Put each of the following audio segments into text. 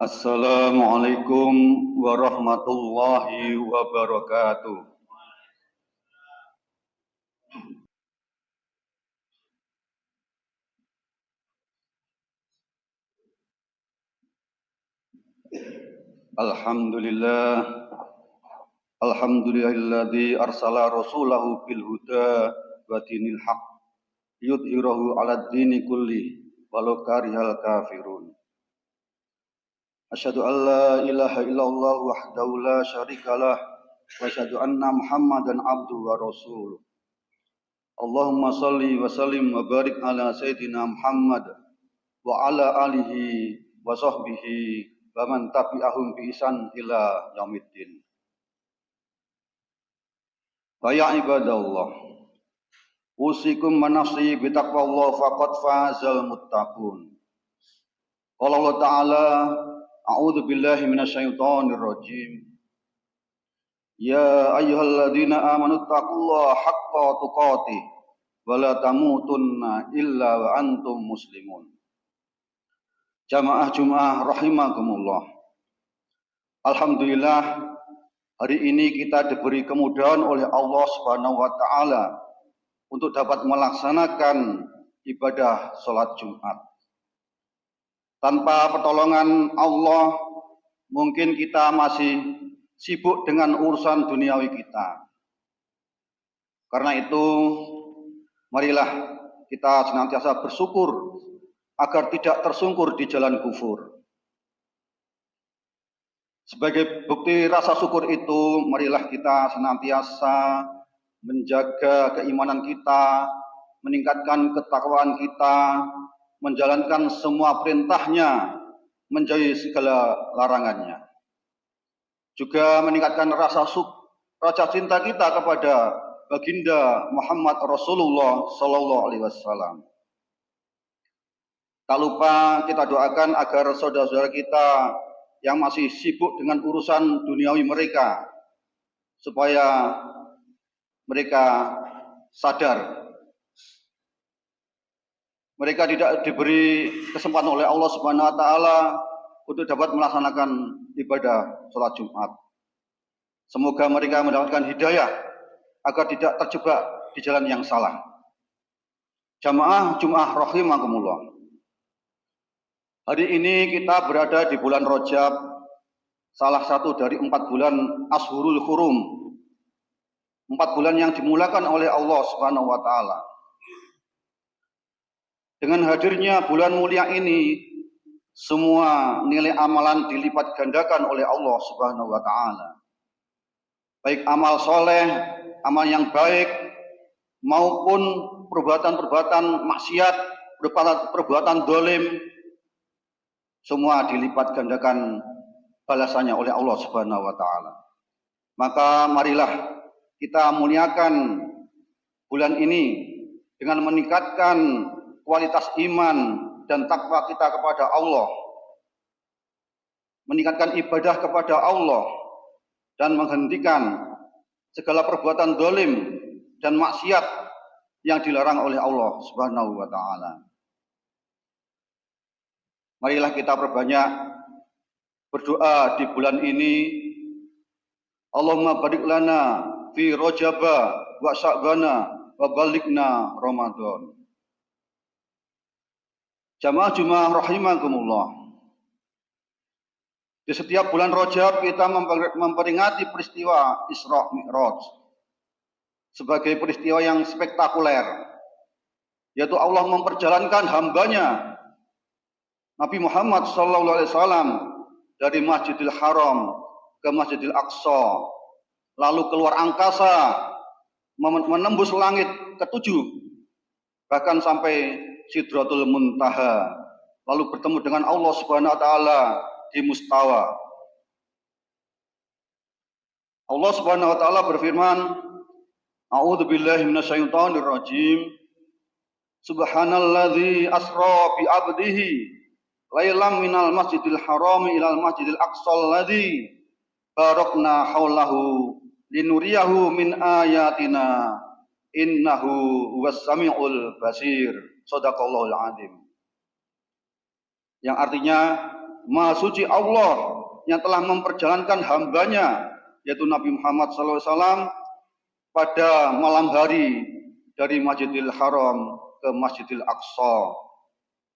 Assalamualaikum warahmatullahi wabarakatuh. Alhamdulillah, alhamdulillahilladzi arsala rasulahu bil huda wa dinil haq yudhhirahu 'alad dini kulli walau karihal kafirun. Asyhadu an la ilaha illallah wahdahu la syarikalah wa asyhadu anna Muhammadan abduhu wa rasuluh. Allahumma shalli wa sallim wa barik ala sayyidina Muhammad wa ala alihi wa sahbihi wa man tabi'ahum bi ihsan ila yaumiddin. Wa ya ibadallah, usikum manafsi bi taqwallah faqad fazal muttaqun. Qala Allah Ta'ala, a'udzu billahi minasyaitonir rajim. Ya ayyuhalladzina amanu taqullaha haqqa tuqatih wa la tamutunna illa wa antum muslimun. Jamaah Jumat rahimakumullah. Alhamdulillah, hari ini kita diberi kemudahan oleh Allah Subhanahu wa taala untuk dapat melaksanakan ibadah salat Jumat. Tanpa pertolongan Allah, mungkin kita masih sibuk dengan urusan duniawi kita. Karena itu, marilah kita senantiasa bersyukur agar tidak tersungkur di jalan kufur. Sebagai bukti rasa syukur itu, marilah kita senantiasa menjaga keimanan kita, meningkatkan ketakwaan kita, menjalankan semua perintahnya, menjauhi segala larangannya. Juga meningkatkan rasa cinta kita kepada baginda Muhammad Rasulullah Sallallahu Alaihi Wasallam. Tak lupa kita doakan agar saudara-saudara kita yang masih sibuk dengan urusan duniawi mereka, supaya mereka sadar. Mereka tidak diberi kesempatan oleh Allah Subhanahu wa taala untuk dapat melaksanakan ibadah sholat Jumat. Semoga mereka mendapatkan hidayah agar tidak terjebak di jalan yang salah. Jamaah Jumat rahimakumullah. Hari ini kita berada di bulan Rajab, salah satu dari 4 bulan Ashhurul Hurum. 4 bulan yang dimulakan oleh Allah Subhanahu wa taala. Dengan hadirnya bulan mulia ini, semua nilai amalan dilipat gandakan oleh Allah Subhanahu wa taala. Baik amal soleh, amal yang baik, maupun perbuatan-perbuatan maksiat, perbuatan dolim, semua dilipat gandakan balasannya oleh Allah Subhanahu wa taala. Maka marilah kita muliakan bulan ini dengan meningkatkan kualitas iman dan takwa kita kepada Allah, meningkatkan ibadah kepada Allah, dan menghentikan segala perbuatan dolim dan maksiat yang dilarang oleh Allah Subhanahu wa taala. Marilah kita perbanyak berdoa di bulan ini. Allahumma barik lana fi Rajaba wa Sya'bana wa balighna Ramadan. Jamaah Jumat rahimakumullah. Di setiap bulan Rajab kita memperingati peristiwa Isra Mi'raj sebagai peristiwa yang spektakuler, yaitu Allah memperjalankan hambanya Nabi Muhammad SAW dari Masjidil Haram ke Masjidil Aqsa, lalu keluar angkasa, menembus langit ketujuh, bahkan sampai Sidratul Muntaha, lalu bertemu dengan Allah Subhanahu wa taala di Mustawa. Allah Subhanahu wa taala berfirman, A'udzu billahi minasyaitonir rajim. Subhanalladzi asra bi 'abdihi lailam minal masjidil harami ilal masjidil aqsal ladzi barakna haulahu linuriyahu min ayatina innahu huwas samiul basir. Shadaqallahul azim. Yang artinya, Maha suci Allah yang telah memperjalankan hambanya, yaitu Nabi Muhammad SAW, pada malam hari dari Masjidil Haram ke Masjidil Aqsa,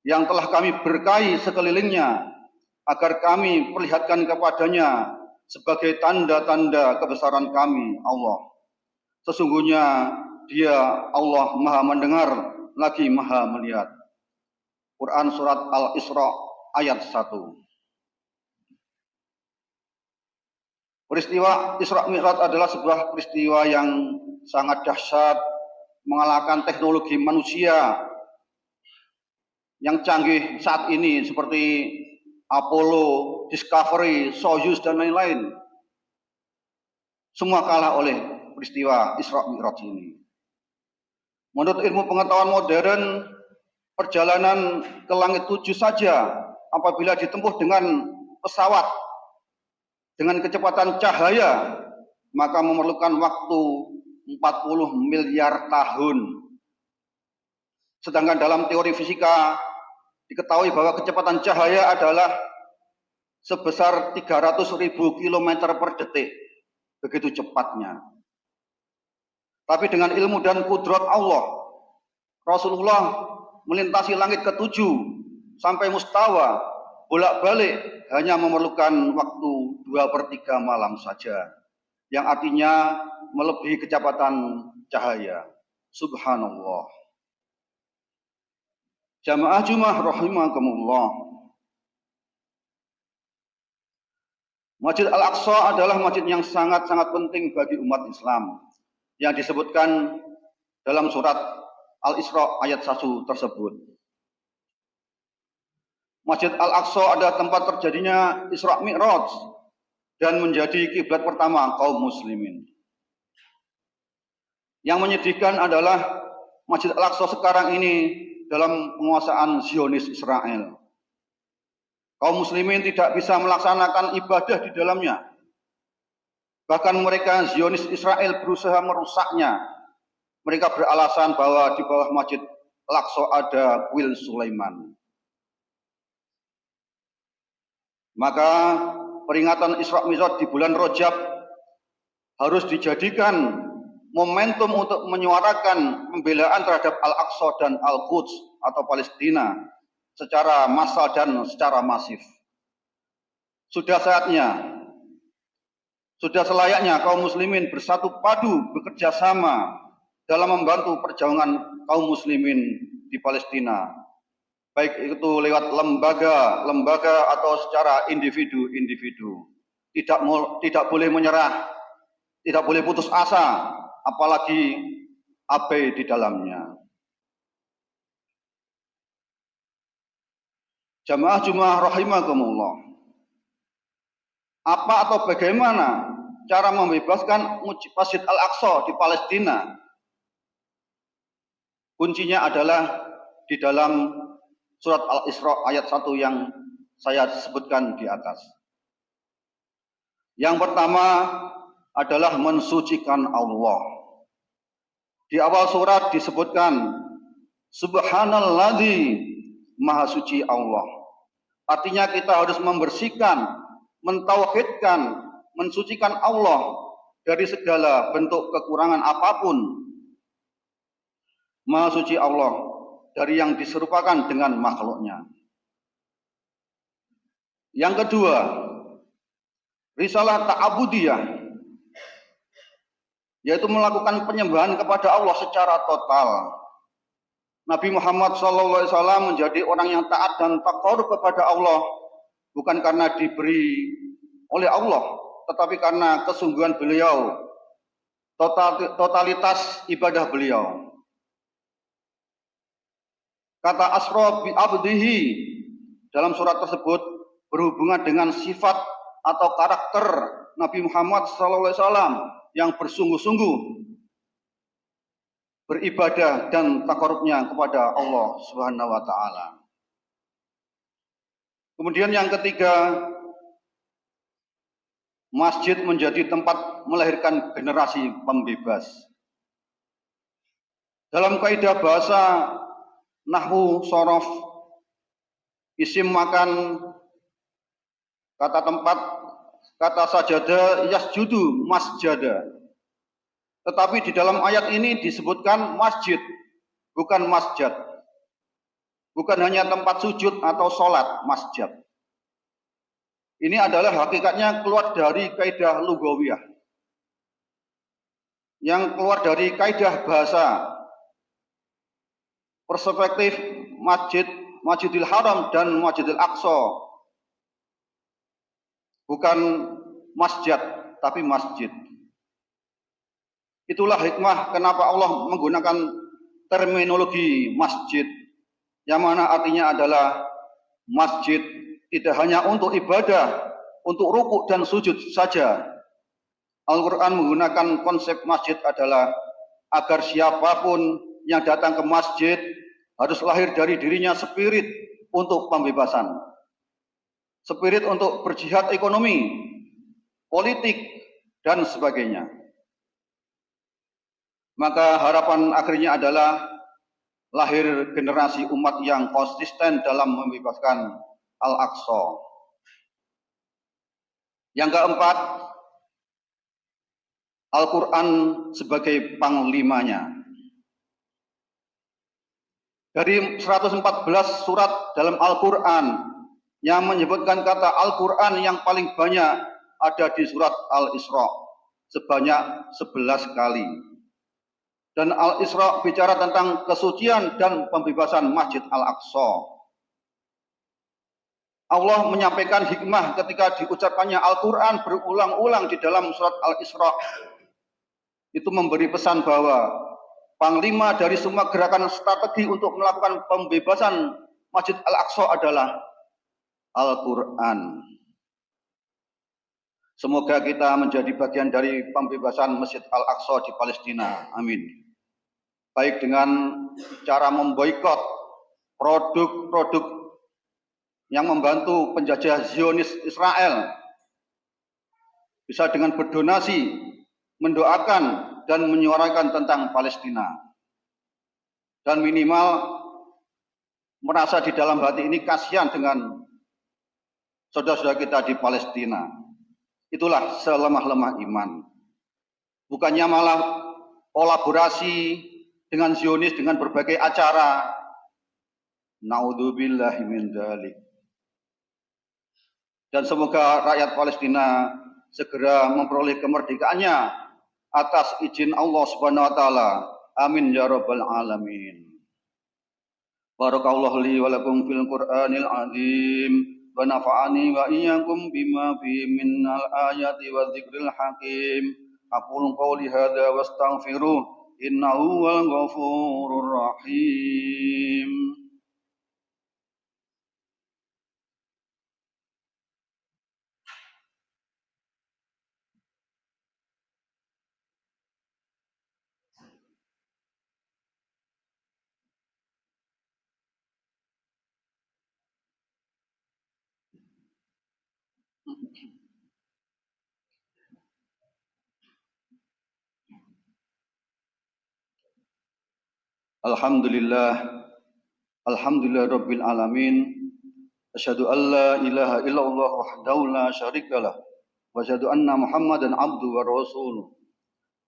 yang telah kami berkahi sekelilingnya, agar kami perlihatkan kepadanya sebagai tanda-tanda kebesaran kami, Allah. Sesungguhnya Dia, Allah, Maha mendengar lagi Maha melihat. Quran Surat Al-Isra ayat 1. Peristiwa Isra Mi'raj adalah sebuah peristiwa yang sangat dahsyat, mengalahkan teknologi manusia yang canggih saat ini seperti Apollo, Discovery, Soyuz, dan lain-lain. Semua kalah oleh peristiwa Isra Mi'raj ini. Menurut ilmu pengetahuan modern, perjalanan ke langit 7 saja apabila ditempuh dengan pesawat dengan kecepatan cahaya, maka memerlukan waktu 40 miliar tahun. Sedangkan dalam teori fisika diketahui bahwa kecepatan cahaya adalah sebesar 300.000 km per detik. Begitu cepatnya. Tapi dengan ilmu dan kudrat Allah, Rasulullah melintasi langit ke-7 sampai Mustawa, bolak-balik hanya memerlukan waktu 2/3 malam saja, yang artinya melebihi kecepatan cahaya. Subhanallah. Jamaah Jumat rahimakumullah. Masjid Al-Aqsa adalah masjid yang sangat-sangat penting bagi umat Islam, yang disebutkan dalam surat Al-Isra ayat 1 tersebut. Masjid Al-Aqsa adalah tempat terjadinya Isra Mi'raj dan menjadi kiblat pertama kaum muslimin. Yang menyedihkan adalah Masjid Al-Aqsa sekarang ini dalam penguasaan Zionis Israel. Kaum muslimin tidak bisa melaksanakan ibadah di dalamnya. Bahkan mereka Zionis Israel berusaha merusaknya. Mereka beralasan bahwa di bawah Masjid Al-Aqsa ada kuil Sulaiman. Maka peringatan Isra Mi'raj di bulan Rajab harus dijadikan momentum untuk menyuarakan pembelaan terhadap Al-Aqsa dan Al-Quds atau Palestina secara massal dan secara masif. Sudah saatnya, sudah selayaknya kaum muslimin bersatu padu bekerja sama dalam membantu perjuangan kaum muslimin di Palestina, baik itu lewat lembaga atau secara individu-individu. Tidak boleh menyerah, tidak boleh putus asa, apalagi abai di dalamnya. Jamaah Jumat rahimakumullah. Apa atau bagaimana cara membebaskan Masjid Al-Aqsa di Palestina? Kuncinya adalah di dalam surat Al-Isra ayat 1 yang saya sebutkan di atas. Yang pertama adalah mensucikan Allah. Di awal surat disebutkan Subhanalladzi, Maha suci Allah. Artinya kita harus membersihkan, mentauhidkan, mensucikan Allah dari segala bentuk kekurangan apapun. Maha suci Allah dari yang diserupakan dengan makhluknya. Yang kedua, risalah ta'abudiyah, yaitu melakukan penyembahan kepada Allah secara total. Nabi Muhammad SAW menjadi orang yang taat dan taqarrub kepada Allah bukan karena diberi oleh Allah, tetapi karena kesungguhan beliau, totalitas ibadah beliau. Kata asra bi abdihi dalam surat tersebut berhubungan dengan sifat atau karakter Nabi Muhammad SAW yang bersungguh-sungguh beribadah dan taqarrubnya kepada Allah Subhanahu wa taala. Kemudian yang ketiga, masjid menjadi tempat melahirkan generasi pembebas. Dalam kaidah bahasa nahwu shorof, isim makan Kata tempat, kata sajada yasjudu masjada. Tetapi di dalam ayat ini disebutkan masjid, bukan masjid. Bukan hanya tempat sujud atau sholat, masjid. Ini adalah hakikatnya keluar dari kaidah lugawiyah. Yang keluar dari kaidah bahasa. Perspektif Masjidil Haram dan Masjidil Aqsa. Bukan masjid, tapi masjid. Itulah hikmah kenapa Allah menggunakan terminologi masjid, yang mana artinya adalah masjid tidak hanya untuk ibadah, untuk rukuk dan sujud saja. Al-Quran menggunakan konsep masjid adalah agar siapapun yang datang ke masjid harus lahir dari dirinya spirit untuk pembebasan, spirit untuk berjihad ekonomi, politik, dan sebagainya. Maka harapan akhirnya adalah lahir generasi umat yang konsisten dalam membebaskan Al-Aqsa. Yang keempat, Al-Quran sebagai panglimanya. Dari 114 surat dalam Al-Quran yang menyebutkan kata Al-Quran yang paling banyak ada di surat Al-Isra sebanyak 11 kali. Dan Al-Isra bicara tentang kesucian dan pembebasan Masjid Al-Aqsa. Allah menyampaikan hikmah ketika diucapkannya Al-Quran berulang-ulang di dalam surat Al-Isra. Itu memberi pesan bahwa panglima dari semua gerakan strategi untuk melakukan pembebasan Masjid Al-Aqsa adalah Al-Quran. Semoga kita menjadi bagian dari pembebasan Masjid Al-Aqsa di Palestina. Amin. Baik dengan cara memboikot produk-produk yang membantu penjajah Zionis Israel, bisa dengan berdonasi, mendoakan, dan menyuarakan tentang Palestina. Dan minimal merasa di dalam hati ini kasihan dengan saudara-saudara kita di Palestina. Itulah selemah-lemah iman. Bukannya malah kolaborasi dengan Zionis dengan berbagai acara. Naudzubillahi min dzalik. Dan semoga rakyat Palestina segera memperoleh kemerdekaannya atas izin Allah Subhanahu wa taala. Amin ya rabbal alamin. Barakallahu li wa lakum fil Qur'anil azim wa nafa'ani wa iyyakum bima fihi minal ayati wa dzikril hakim. Aqulu qawli hadza wastaghfiruh innahu wal ghafurur rahim. Alhamdulillah rabbil alamin. Asyhadu an la ilaha illallah wahdahu la syarikalah wa asyhadu anna Muhammadan abduhu wa rasuluh.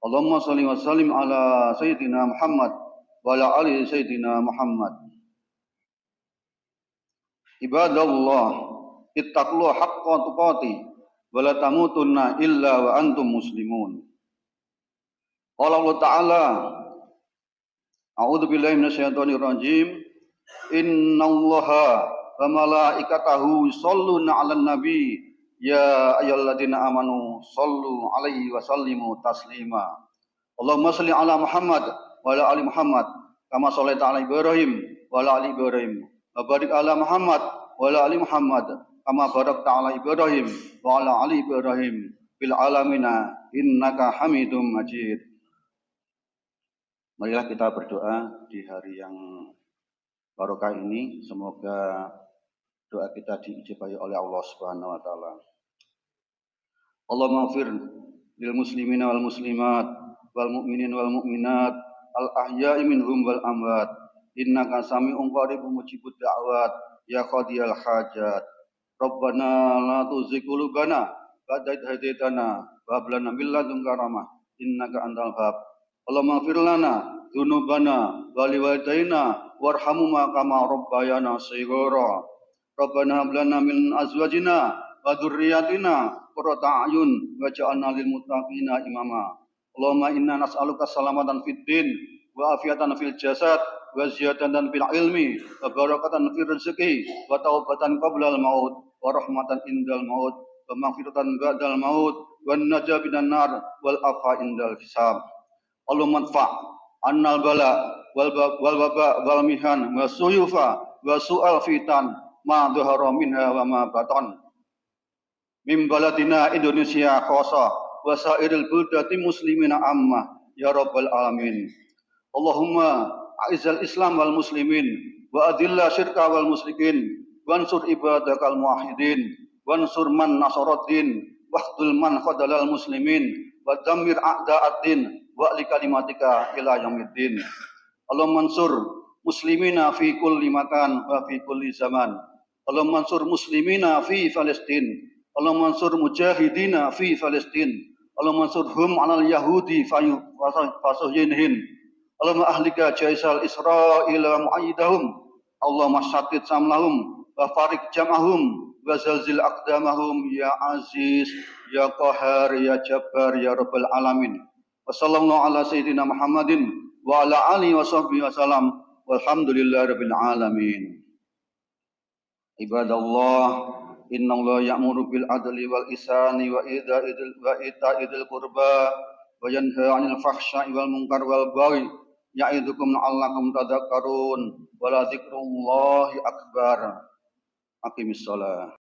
Allahumma shalli wa sallim ala sayyidina Muhammad wa ala ali sayyidina Muhammad. Ibadallah, ittaqullaha haqqa tuqatih wa la tamutunna illa wa antum muslimun. Qala Allah Ta'ala, A'udzu billahi minasyaitonir rajim. Innallaha wa malaikatahu yusholluna 'alan nabi ya ayyuhalladzina amanu shollu 'alaihi wa sallimu taslima. Allahumma shalli 'ala Muhammad wa 'ala ali Muhammad kama shallaita 'ala Ibrahim wa 'ala ali Ibrahim wa barik 'ala Muhammad wa 'ala ali Muhammad kama barakta 'ala Ibrahim wa 'ala ali Ibrahim fil alamina innaka Hamidum Majid. Marilah kita berdoa di hari yang barokah ini, semoga doa kita diijabahi oleh Allah Subhanahu wa taala. Allahumma ighfir lil muslimina wal muslimat wal mu'minin wal mu'minat al ahya'i minhum wal amwat innaka sami'un qaribun mujibud da'wat ya qadiyal hajat. Rabbana la tuzigh qulubana ba'da idh hadaytana wa hab lana min ladunka rahmah innaka antal wahhab. Allahumma ighfir lana dzunubana wa liwalidayna warhamhuma kama rabbayana shighara. Rabbana hab lana min azwajina wa dzurriyyatina qurrata a'yun waj'alna lil muttaqina imama. Allahumma inna nas'aluka salamatan fid din wa afiatan fil jasad wa ziyadatan fil ilmi wa barakatan fil rizqi wa taubatan qabla al maut wa rahmatan indal maut wa maghfiratan ba'dal maut wa najah minan nar wal afa indal hisab. Allahumma adfa' annal bala wal waba wal mihan wa suyufa wa su'al fitan ma dhahara minha wa ma batan min baladina Indonesia khassa wa sairil buldati muslimina ammah ya rabbal alamin. Allahumma a'izzal Islam wal muslimin wa adilla syirka wal musyrikin wansur ibadakal muwahhidin wansur man nasaraddin wahdul man khadalal muslimin wa dammir a'da'ad-din wa li kalimatika ila yaumiddin. Allahumma mansur muslimina fi kulli makan wa fi kulli zaman. Allahumma mansur muslimina fi Palestin. Allahumma mansur mujahidina fi Palestin. Allahumma mansurhum 'alal yahudi fasuhyinhin. Allahumma ahlika jaisal Israil wa mu'ayyidahum. Allahumma syattid samlahum wa farik jam'ahum wa zalzil aqdamahum ya aziz ya qahar ya jabbar ya rabbal alamin. Wa sallallahu ala sayyidina Muhammadin wa ala alihi wa sahbihi wasallam walhamdulillahi rabbil alamin. Ibadallah, innallaha ya'muru bil adli wal ihsani wa ita'idil qurba wa yanha 'anil fahsya'i wal munkar wal baghi ya'idukum la'allakum tadhakkarun wa la dzikrullahi akbar. Aqimissalah.